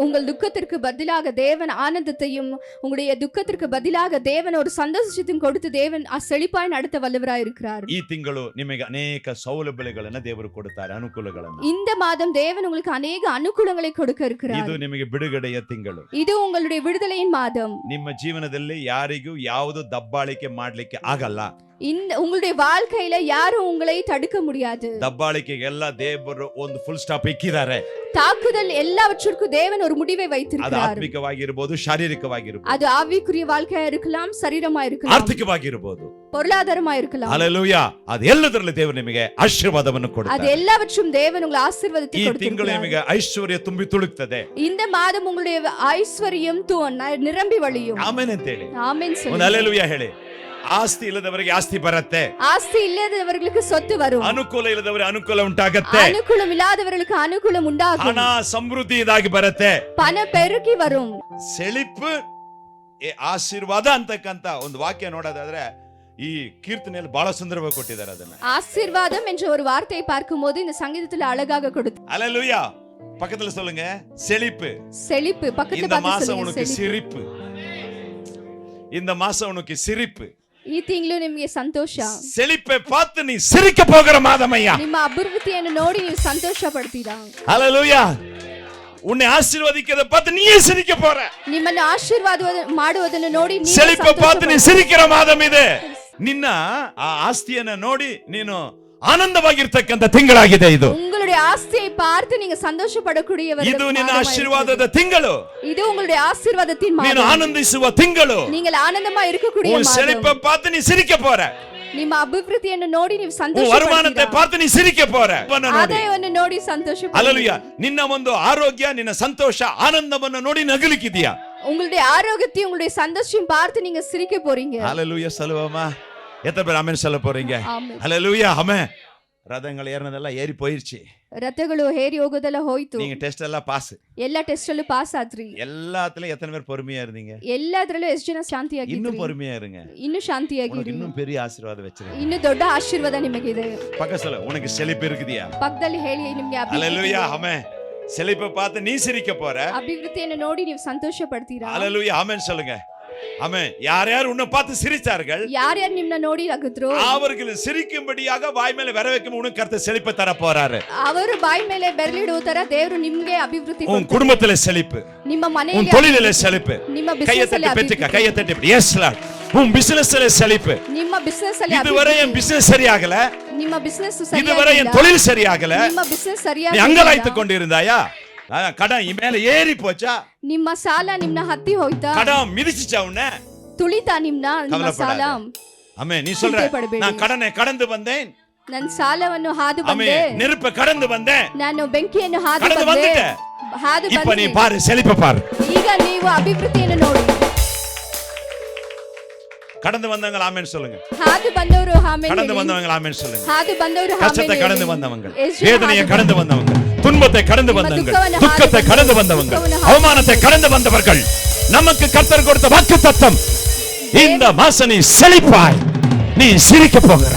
உங்கள் துக்கத்திற்கு பதிலாக தேவன் ஆனந்தத்தையும் உங்களுடைய துக்கத்திற்கு பதிலாக தேவன் ஒரு சந்தோஷத்தையும் கொடுத்து தேவன் செழிப்பாய் நடத்த வல்லவராய் இருக்கிறார். ಈ ತಿಂಗಳು ನಿಮಗೆ ಅನೇಕ ಸೌಲಭ್ಯಗಳನ್ನು ದೇವರು ಕೊಡುತ್ತಾರೆ, ಅನುಕೂಲಗಳನ್ನು. இந்த மாதம் தேவன் உங்களுக்கு ಅನೇಕ ಅನುಕೂಲங்களை கொடுக்க இருக்கிறார். ಇದು ನಿಮಗೆ ಬಿಡುಗಡೆಯ ತಿಂಗಳು. இது உங்களுடைய விடுதலையின் மாதம். ನಿಮ್ಮ ಜೀವನದಲ್ಲಿ ಯಾರಿಗೂ ಯಾವುದು ದಬ್ಬಾಳಿಕೆ ಮಾಡ್ಲಿಕ್ಕೆ ಆಗಲ್ಲ. இந்த உங்களுடைய வாழ்க்கையில யாரும் உங்களை தடுக்க முடியாது. ದಬ್ಬಾಳಿಕೆಗೆಲ್ಲ ದೇವರು ಒಂದು ಫುಲ್ ಸ್ಟಾಪ್ ಇಕ್ಕಿದ್ದಾರೆ. தாக்குதல் எல்லாவற்றிற்கும் தேவன் ஒரு முடிவை ಅದು வைத்திருக்கிறார். ಆತ್ಮಿಕವಾಗಿರಬಹುದು, ಶಾರೀರಿಕವಾಗಿರಬಹುದು, அது ஆவிக்குரிய வாழ்க்கையா இருக்கலாம், சரீரமா இருக்கலாம், ಆರ್ಥಿಕವಾಗಿರಬಹುದು, பொருளாதாரமா இருக்கலாம். ಹಲ್ಲೆಲೂಯಾ. ಅದು ಎಲ್ಲದರಲ್ಲಿ ದೇವರು ನಿಮಗೆ ಆಶೀರ್ವಾದವನ್ನು அது ಕೊಡುತ್ತಾರೆ. எல்லாவற்றும் தேவன் உங்களுக்கு ஆசீர்வாதத்தை ಈ ತಿಂಗಳು கொடுத்திருக்கிறார். ನಿಮಗೆ ಐಶ್ವರ್ಯ ತುಂಬಿ ತುಳುಕ್ತದೆ. இந்த மாதம் உங்களுடைய ஐஸ்வர்யம் நிரம்பி வழியும். ಆಮೆನ್ ಅಂತ ಹೇಳಿ ஆமென் ಒಂದು சொல்லுங்க. ಹಲ್ಲೆಲೂಯಾ ಹೇಳಿ. ಆಸ್ತಿ ಇಲ್ಲದವರಿಗೆ ಆಸ್ತಿ ಬರುತ್ತೆ, ஆஸ்தி இல்லாதவர்களுக்கு சொத்து வரும், ಅನುಕೂಲ ಇಲ್ಲದವರಿಗೆ ಅನುಕೂಲ ಉಂಟಾಗತ್ತೆ, அனுகூலம் இல்லாதவர்களுக்கு அனுகூலம் உண்டாகும், ಹಣ ಸಮೃದ್ಧಿಯಾಗಿ ಬರುತ್ತೆ, பண பெருಕಿ வரும். ಸೆಳಿಪು ಆಶೀರ್ವಾದ ಅಂತಕ್ಕಂತ ಒಂದು ವಾಕ್ಯ ನೋಡೋದಾದ್ರೆ ಈ ಕೀರ್ತನೆಯಲ್ಲಿ ಬಹಳ ಸುಂದರವಾಗಿ ಕೊಟ್ಟಿದ್ದಾರೆ ಅದನ್ನ. ஆசீர்வாதம் என்ற ஒரு வார்த்தையை பார்க்கும்போது இந்த சங்கீதத்தில் அழகாக கொடுத்து. ஹல்லேலூயா. பக்கத்துல சொல்லுங்க, செழிப்பு. செழிப்பு பக்கத்துல இந்த பார்த்து மாசம் சொல்லுங்க, உனக்கு செழிப்பு. சிரிப்பு. இந்த மாசம் உனக்கு சிரிப்பு. ಈ ತಿಂಗಳು ನಿಮಗೆ ಸಂತೋಷ. செழிப்பை பார்த்து நீ சிரிக்க போகிற மாதம் ஐயா. ನಿಮ್ಮ ಅಭಿವೃದ್ಧಿಯನ್ನು ನೋಡಿ ನೀವು ಸಂತೋಷ ಪಡ್ತೀರಾ. ஹல்லேலூயா. உன்னை ஆசீர்வதிக்கிறத பார்த்து நீயே சிரிக்க போற. ನಿಮ್ಮನ್ನು ಆಶೀರ್ವಾದ ಮಾಡುವುದನ್ನು ನೋಡಿ ನೀವು செழிப்பை பார்த்து நீ சிரிக்கிற மாதம் இது. ನಿನ್ನ ಆ ಆಸ್ತಿಯನ್ನ ನೋಡಿ ನೀನು ಆನಂದವಾಗಿರ್ತಕ್ಕಂಥ ತಿಂಗಳಾಗಿದೆ ಇದು. உங்களுடைய ஆஸ்தியை பார்த்து நீங்க சந்தோஷப்படக்கூடியவர்கள். ಇದು ನಿನ್ನ ಆಶೀರ್ವಾದದ ತಿಂಗಳು. இது உங்களுடைய ஆசீர்வாதத்தின் ನೀನು மாதம். ಆನಂದಿಸುವ ತಿಂಗಳು. நீங்கள் ಆನಂದமா இருக்கக்கூடிய உன் மாதம். செழிப்பை பார்த்து நீ சிரிக்க போற. ನಿಮ್ಮ ಅಭಿವೃದ್ಧಿಯನ್ನು ನೋಡಿ ನೀವು உன் ಸಂತೋಷ வருமானத்தை பார்த்து ನೀ ಸಿರಿக்க போற. ಆದಾಯವನ್ನು ನೋಡಿ ಸಂತೋಷ. ಹಲ್ಲೆಲೂಯಾ. ನಿನ್ನ ಒಂದು ಆರೋಗ್ಯ, ನಿನ್ನ ಸಂತೋಷ, ಆನಂದವನ್ನು ನೋಡಿ ನಗಲಿಕ್ಕಿದೀಯಾ? உங்களுடைய ஆரோக்கியத்தையும் உங்களுடைய சந்தோஷத்தையும் பார்த்து நீங்க சிரிக்க போறீங்க. ஹல்லேலூயா. சொல்லுவோமா? எத்தனை பேர் ஆமென் சொல்ல போறீங்க? ஆமென். ஹல்லேலூயா. ஆமென். ரதங்கள் ஏறினதெல்லாம் ஏறி போயிருச்சு. ರಥಗಳು ಹೇರಿ ಹೋಗೋದೆಲ್ಲ ಹೋಯ್ತು. நீங்க டெஸ்ட் எல்லாம் பாஸ். ಎಲ್ಲ ಟೆಸ್ಟ್ ಅಲ್ಲೂ ಪಾಸ್ ಆದ್ರಿ. எல்லாத்துலயும் எத்தனை பேர் பொறுமையா இருந்தீங்க? ಎಲ್ಲದರಲ್ಲೂ ಎಷ್ಟು ಜನ ಶಾಂತಿಯಾಗಿದ್ರಿ? இன்னும் பொறுமையா இருங்க. ಇನ್ನು ಶಾಂತಿಯಾಗಿರಿ. இன்னும் பெரிய ஆசீர்வாதம் வச்சிருங்க. ಇನ್ನು ದೊಡ್ಡ ಆಶೀರ್ವಾದ ನಿಮಗಿದೆ. பக்க சொல்ல, உனக்கு செழிப்பு இருக்குதியா? ಪಕ್ಕದಲ್ಲಿ ಹೇಳಿ ನಿಮಗೆ ஹல்லேலூயா. ஆமென். செழிப்பை பார்த்து நீ சிரிக்க போற. ಅಭಿವೃದ್ಧಿಯನ್ನು ನೋಡಿ ನೀವು ಸಂತೋಷ ಪಡ್ತೀರಾ. ஹல்லேலூயா. ஆமென் சொல்லுங்க. ஆமென். யார் யார் உன்னை பார்த்து சிரிச்சார்கள், ಯಾರ್ಯಾರು ನಿಮ್ಮನ್ನ ನೋಡಿ ನಗುದ್ರು, அவர்கள் சிரிக்கும்படியாக வாய் மேல வர வைக்கும் உனக்கு கர்த்தர் செழிப்பை தர போறாரு. ಅವರು ಬಾಯಿ ಮೇಲೆ ಬೆರಳಿಡುವ ತರ ದೇವರು ನಿಮಗೆ ಅಭಿವೃದ್ಧಿ உன் ಕೊಡ್ತಾರೆ. குடும்பத்திலே செழிப்பு, ನಿಮ್ಮ உன் ಮನೆಯಲ್ಲಿ தொழிலிலே செழிப்பு. ನಿಮ್ಮ கையை ಬಿಸಿನೆಸ್ தட்டி ಅಲ್ಲಿ பெற்றுக்க, ಅಭಿವೃದ್ಧಿ. கையை தட்டி. Yes Lord. உன் பிசினஸ்ல செழிப்பு. ನಿಮ್ಮ ಬಿಸಿನೆಸ್ ಅಲ್ಲಿ இதுவரை என் பிசினஸ் சரியாகல, ನಿಮ್ಮ ಬಿಸಿನೆಸ್ இதுவரை என் தொழில் சரியாகல, ನಿಮ್ಮ ಬಿಸಿನೆಸ್ நீ ಸರಿಯಾಗಿ அங்கலாய்த்து கொண்டிருந்தாயா? கடன் மேல ஏறி போச்சா? ನಿಮ್ಮ ಸಾಲ ನಿಮ್ನ ಹತ್ತಿ ಹೋಯ್ತಾ? கடன் மிதிச்சுச்சா உன்னை? ತುಳಿತಾ ನಿಮ್ಮ ಸಾಲ? ஆமென். நீ சொல்ற, நான் கடனை கடந்து வந்தேன், ನನ್ನ ಸಾಲವನ್ನು ಹಾದು ಬಂದೆ, ஆமென். நெருப்பை கடந்து வந்தேன், ನಾನು ಬೆಂಕಿಯನ್ನು ಹಾದು கடந்து ಬಂದೆ, வந்துட்டேன். ಹಾದು இப்ப நீ ಬಂದೆ. பாரு, செழிப்பை பாரு. ಈಗ ನೀವು ಅಭಿವೃದ್ಧಿಯನ್ನು ನೋಡಿ. கடந்து வந்தவங்க ஆமென் சொல்லுங்க. ಹಾದು ಬಂದವರು ಆಮೆನ್ கடந்து ಹೇಳಿ. வந்தவங்க ஆமென் சொல்லுங்க. ಹಾದು ಬಂದವರು ಆಮೆನ್ கஷ்டத்தை ಹೇಳಿ. கடந்து வந்தவங்க, ಎಷ್ಟು வேதனையை ಹಾದು கடந்து வந்தவங்க, துன்பத்தை கடந்து வந்தவங்க, துக்கವನ್ನು துக்கத்தை ಹಾದು கடந்து ಬಂದವರು, வந்தவங்க, துக்கವನ್ನು ಹಾದು அவமானத்தை கடந்து வந்தவர்கள், நமக்கு கர்த்தர் கொடுத்த வாக்குத்தத்தம், இந்த மாசம் நீ செழிப்பாய், நீ சிரிக்க போகிற.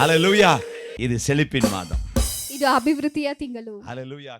ஹல்லேலூயா. இது செழிப்பின் மாதம். ಇದು ಅಭಿವೃದ್ಧಿಯ ತಿಂಗಳು. ஹல்லேலூயா.